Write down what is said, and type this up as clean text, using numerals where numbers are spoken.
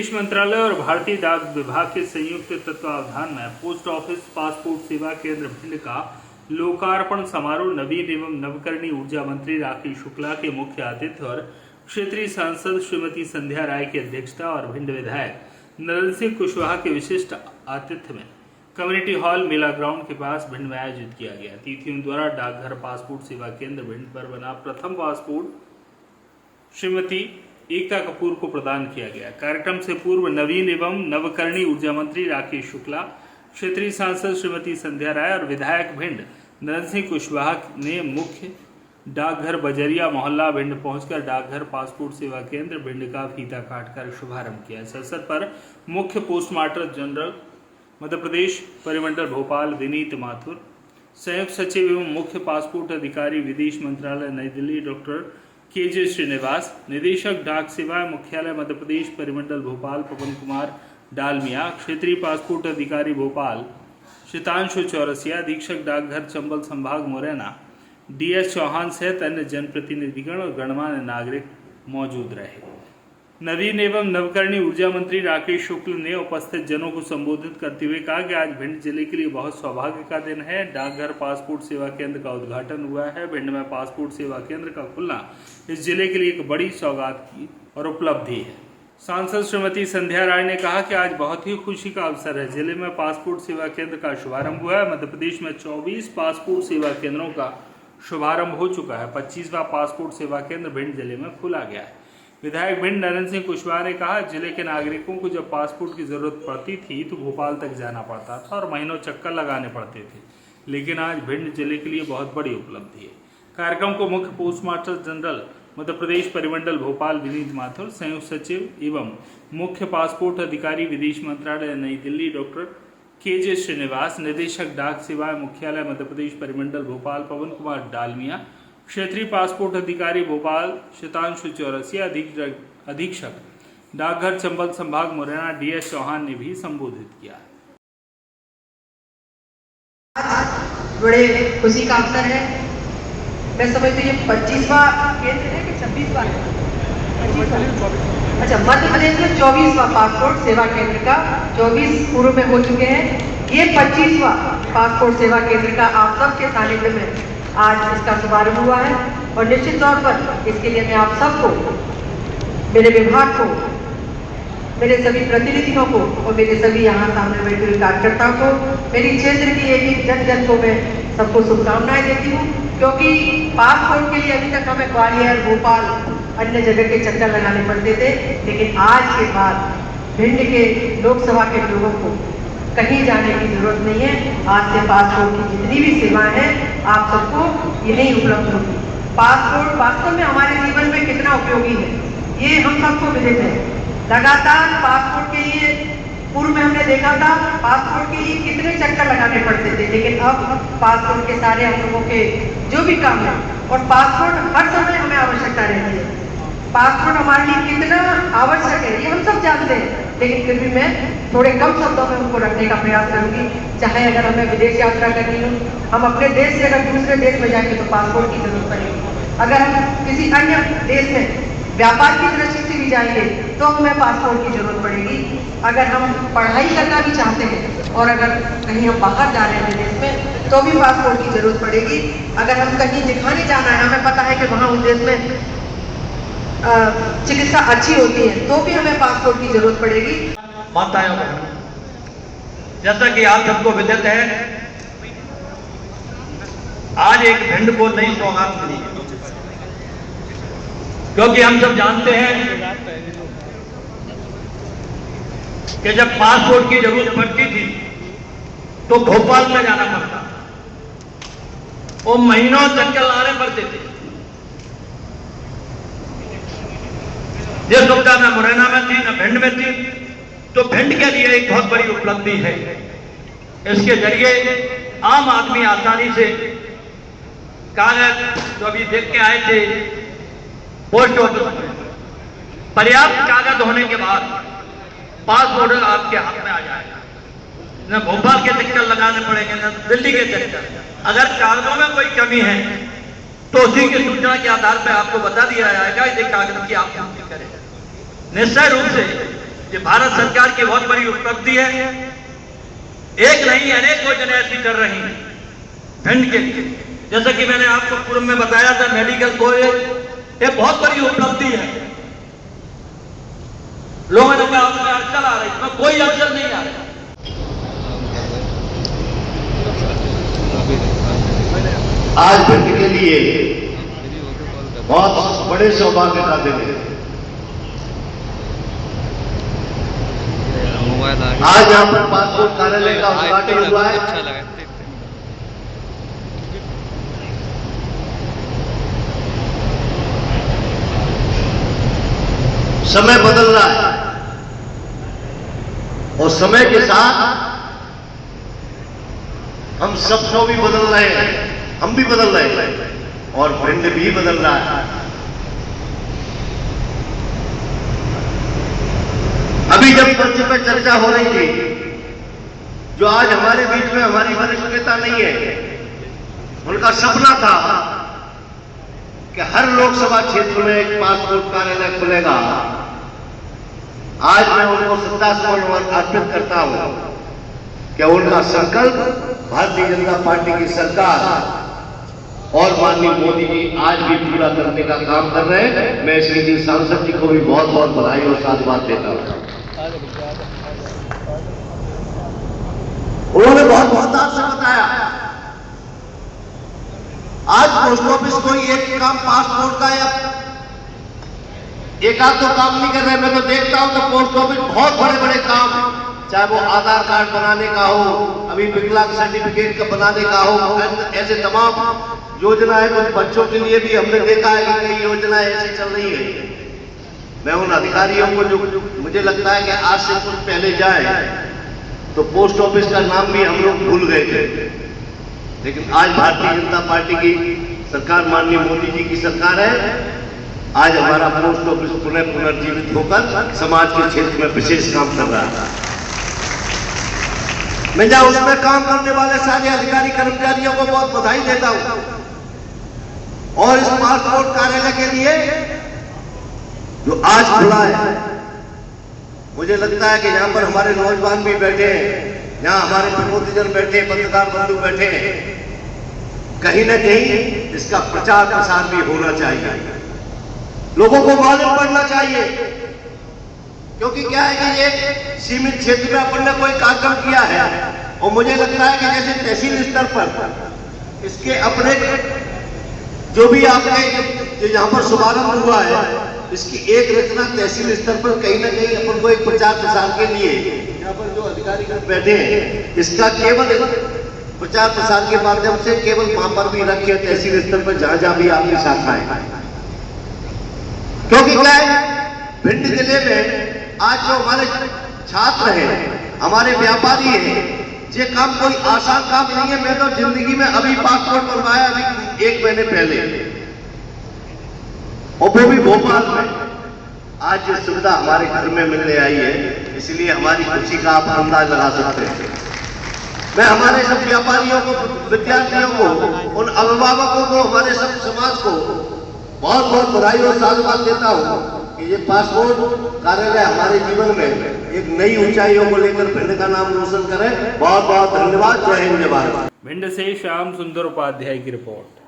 विदेश मंत्रालय और भारतीय डाक विभाग के संयुक्त तत्वावधान में पोस्ट ऑफिस पासपोर्ट सेवा केंद्र भिंड का लोकार्पण समारोह नवीन एवं नवकरणीय ऊर्जा मंत्री राकेश शुक्ला के मुख्य आतिथ्य और क्षेत्रीय सांसद श्रीमती संध्या राय की अध्यक्षता और भिंड विधायक नरेंद्र सिंह कुशवाहा के विशिष्ट आतिथ्य में कम्युनिटी हॉल मेला ग्राउंड के पास भिंड में आयोजित किया गया। अतिथियों द्वारा डाकघर पासपोर्ट सेवा केंद्र भिंड पर बना प्रथम पासपोर्ट श्रीमती एकता कपूर को प्रदान किया गया। कार्यक्रम से पूर्व नवीन एवं नवकरणीय ऊर्जा मंत्री राकेश शुक्ला, क्षेत्रीय सांसद श्रीमती संध्या राय और विधायक भिंड नरेंद्र सिंह कुशवाहा ने मुख्य डाकघर बजरिया मोहल्ला भिंड पहुंचकर डाकघर पासपोर्ट सेवा केंद्र भिंड का फीता काटकर शुभारंभ किया। इस अवसर पर मुख्य पोस्टमास्टर जनरल मध्य प्रदेश परिमंडल भोपाल विनीत माथुर, संयुक्त सचिव एवं मुख्य पासपोर्ट अधिकारी विदेश मंत्रालय नई दिल्ली डॉक्टर के श्रीनिवास, निदेशक डाक सेवा मुख्यालय मध्य प्रदेश परिमंडल भोपाल पवन कुमार डालमिया, क्षेत्रीय पासपोर्ट अधिकारी भोपाल शीतांशु चौरसिया, अधीक्षक डाकघर चंबल संभाग मुरैना DS चौहान सहित अन्य जनप्रतिनिधिगण और गणमान्य नागरिक मौजूद रहे। नवीन एवं नवकरणीय ऊर्जा मंत्री राकेश शुक्ल ने उपस्थित जनों को संबोधित करते हुए कहा कि आज भिंड जिले के लिए बहुत सौभाग्य का दिन है। डाकघर पासपोर्ट सेवा केंद्र का उद्घाटन हुआ है। भिंड में पासपोर्ट सेवा केंद्र का खुलना इस जिले के लिए एक बड़ी सौगात की और उपलब्धि है। सांसद श्रीमती संध्या राय ने कहा कि आज बहुत ही खुशी का अवसर है। जिले में पासपोर्ट सेवा केंद्र का शुभारंभ हुआ है। मध्य प्रदेश में 24 पासपोर्ट सेवा केंद्रों का शुभारंभ हो चुका है। 25वां पासपोर्ट सेवा केंद्र भिंड जिले में खोला गया है। विधायक भिंड नरेंद्र सिंह कुशवाहा ने कहा, जिले के नागरिकों को जब पासपोर्ट की जरूरत पड़ती थी तो भोपाल तक जाना पड़ता था और महीनों चक्कर लगाने पड़ते थे, लेकिन आज भिंड जिले के लिए बहुत बड़ी उपलब्धि है। कार्यक्रम को मुख्य पोस्टमास्टर जनरल मध्य प्रदेश परिमंडल भोपाल विनीत माथुर, संयुक्त सचिव एवं मुख्य पासपोर्ट अधिकारी विदेश मंत्रालय नई दिल्ली डॉक्टर के श्रीनिवास, निदेशक डाक सेवा मुख्यालय मध्य प्रदेश परिमंडल भोपाल पवन कुमार डालमिया, क्षेत्रीय पासपोर्ट अधिकारी भोपाल शीतांशु चौरसिया, अधीक्षक डाकघर चंबल संभाग मुरैना DS चौहान ने भी संबोधित किया। बड़े खुशी का अवसर है। मैं समझती हूँ ये 25वां केंद्र है कि 26वां है? अच्छा, मध्य प्रदेश में 24वां पासपोर्ट सेवा केंद्र का 24 पूर्व में हो चुके हैं। ये 25वां पासपोर्ट सेवा केंद्र का आप सबके सानिध्य में आज इसका शुभारंभ हुआ है और निश्चित तौर पर इसके लिए मैं आप सबको, मेरे विभाग को, मेरे सभी प्रतिनिधियों को और मेरे सभी यहाँ सामने बैठे हुए कार्यकर्ताओं को, मेरी क्षेत्र की एक जन जन को मैं सबको शुभकामनाएं देती हूँ, क्योंकि पासपोर्ट के लिए अभी तक हमें ग्वालियर, भोपाल, अन्य जगह के चक्कर लगाने पड़ते थे, लेकिन आज के बाद भिंड के लोकसभा के लोगों को कहीं जाने की जरूरत नहीं है। आज से पासपोर्ट की जितनी भी सेवाएं हैं आप सबको यही उपलब्ध होगी। पासपोर्ट वास्तव में हमारे जीवन में कितना उपयोगी है ये हम सबको विदित है। लगातार पासपोर्ट के लिए पूर्व में हमने देखा था पासपोर्ट के लिए कितने चक्कर लगाने पड़ते थे, लेकिन अब पासपोर्ट के सारे हम लोगों के जो भी काम है और पासपोर्ट हर समय हमें आवश्यकता रहती है। पासपोर्ट हमारे लिए कितना आवश्यक है ये हम सब जानते हैं, लेकिन फिर भी मैं थोड़े कम शब्दों में उनको रखने का प्रयास करूंगी। चाहे अगर हमें विदेश यात्रा करनी हो, हम अपने देश से अगर दूसरे देश में जाएंगे तो पासपोर्ट की जरूरत पड़ेगी। अगर हम किसी अन्य देश में व्यापार की दृष्टि से भी जाएंगे तो हमें पासपोर्ट की जरूरत पड़ेगी। अगर हम पढ़ाई करना भी चाहते हैं और अगर कहीं हम बाहर जा रहे हैं देश में तो भी पासपोर्ट की जरूरत पड़ेगी। अगर हम कहीं दिखाने जाना है, हमें पता है कि वहाँ उस देश में चिकित्सा अच्छी होती है, तो भी हमें पासपोर्ट की जरूरत पड़ेगी। माताएं और बहनों, जैसा कि आप सबको विदित है, आज एक भिंड को नई सौगात मिली है, क्योंकि हम सब जानते हैं कि जब पासपोर्ट की जरूरत पड़ती थी तो भोपाल में जाना पड़ता, वो महीनों चक्कर लाने पड़ते थे। जिस सुविधा न मुरैना में थी न भिंड में थी, तो भिंड के लिए एक बहुत बड़ी उपलब्धि है। इसके जरिए आम आदमी आसानी से कागज जो अभी देख के आए थे पोस्ट ऑफिस में, पर्याप्त कागज होने के बाद पासपोर्ट आपके हाथ में आ जाएगा। न भोपाल के चक्कर लगाने पड़ेंगे न दिल्ली के चक्कर। अगर कागजों में कोई कमी है तो उसी की सूचना के आधार पर आपको बता दिया जाएगा, ये कागज की आप पूर्ति करें। निश्चय रूप से ये भारत सरकार की बहुत बड़ी उपलब्धि है। एक नहीं अनेक योजनाएं ऐसी कर रही हैं भिंड के लिए। जैसे कि मैंने आपको पूर्व में बताया था, मेडिकल कॉलेज ये बहुत बड़ी उपलब्धि है। लोगों ने कहा उसमें अड़चन आ रही, इसमें कोई अड़चन नहीं आ रही। आज भिंड के लिए बहुत बड़े सौभाग्य का दिन है। आज यहाँ पर पासपोर्ट कार्यालय का उद्घाटन हुआ है। अच्छा लगा। समय बदल रहा है और समय के साथ हम सब को भी बदल रहे हैं, हम भी बदल रहे हैं और भिंड भी बदल रहा है। अभी जब मंच पे चर्चा हो रही थी, जो आज हमारे बीच में हमारी वरिष्ठ नेता नहीं है, उनका सपना था कि हर लोकसभा क्षेत्र में एक पासपोर्ट कार्यालय खुलेगा। आज मैं उनको श्रद्धासुमन अर्पित करता हूं कि उनका संकल्प भारतीय जनता पार्टी की सरकार और माननीय मोदी जी आज भी पूरा करने का काम कर रहे हैं। मैं श्री जी सांसद जी को भी बहुत बहुत बधाई और साधुवाद देता हूं। उन्होंने बहुत बहुत से बताया, आज पोस्ट ऑफिस कोई एक काम पासपोर्ट का या एक आध तो काम नहीं कर रहे। मैं तो देखता हूं तो पोस्ट ऑफिस बहुत बड़े बड़े काम, चाहे वो आधार कार्ड बनाने का हो, अभी विकलांग सर्टिफिकेट का बनाने का हो, ऐसे तमाम योजनाएं कुछ बच्चों के लिए भी हमने देखा है कि कई योजनाएं ऐसी चल रही है। मैं उन अधिकारियों को जो मुझे लगता है कि आज से कुछ पहले जाए तो पोस्ट ऑफिस का नाम भी हम लोग भूल गए थे, लेकिन आज भारतीय जनता पार्टी की सरकार, माननीय मोदी जी की सरकार है। आज हमारा पोस्ट ऑफिस पुनर्जीवित होकर समाज के क्षेत्र में विशेष काम कर रहा है। मैं जहां उसमें काम करने वाले सारे अधिकारी कर्मचारियों को बहुत बधाई देता हूं और इस पासपोर्ट कार्यालय के लिए जो आज खुला है, मुझे लगता है कि यहाँ पर हमारे नौजवान भी बैठे हैं, यहाँ हमारे प्रबुद्धजन बैठे, पत्रकार बंधु बैठे हैं, कहीं ना कहीं इसका प्रचार प्रसार भी होना चाहिए, लोगों को मालूम पड़ना चाहिए। क्योंकि क्या है कि ये सीमित क्षेत्र में अपन ने कोई कार्यक्रम किया है और मुझे लगता है कि जैसे तहसील स्तर पर इसके अपने जो भी आपने यहाँ पर शुभारंभ हुआ है, इसकी एक रचना तहसील स्तर पर कहीं ना कहीं अपन को एक प्रचार प्रसार के लिए यहाँ पर जो अधिकारी बैठे हैं, इसका केवल प्रचार प्रसार के माध्यम से केवल वहां पर भी रखे तहसील स्तर पर जहां जहां भी आपकी शाखाएं। क्योंकि क्या है, भिंड जिले में आज जो हमारे छात्र हैं, हमारे व्यापारी हैं, ये काम कोई आसान काम नहीं है। मैं तो जिंदगी में अभी पासपोर्ट बनवाया, अभी 1 महीने पहले, और वो भी भोपाल में। आज ये सुविधा हमारे घर में मिलने आई है, इसलिए हमारी खुशी का आप अंदाज लगा सकते हैं। मैं हमारे सब व्यापारियों को, विद्यार्थियों को, उन अभिभावकों को, हमारे सब समाज को बहुत बहुत बधाई और साधुवाद देता हूं कि ये पासपोर्ट कार्यालय हमारे जीवन में एक नई ऊंचाइयों को लेकर भिंड का नाम रोशन करे। बहुत बहुत धन्यवाद। जय हिंद, जय भारत। भिंड से श्याम सुंदर उपाध्याय की रिपोर्ट।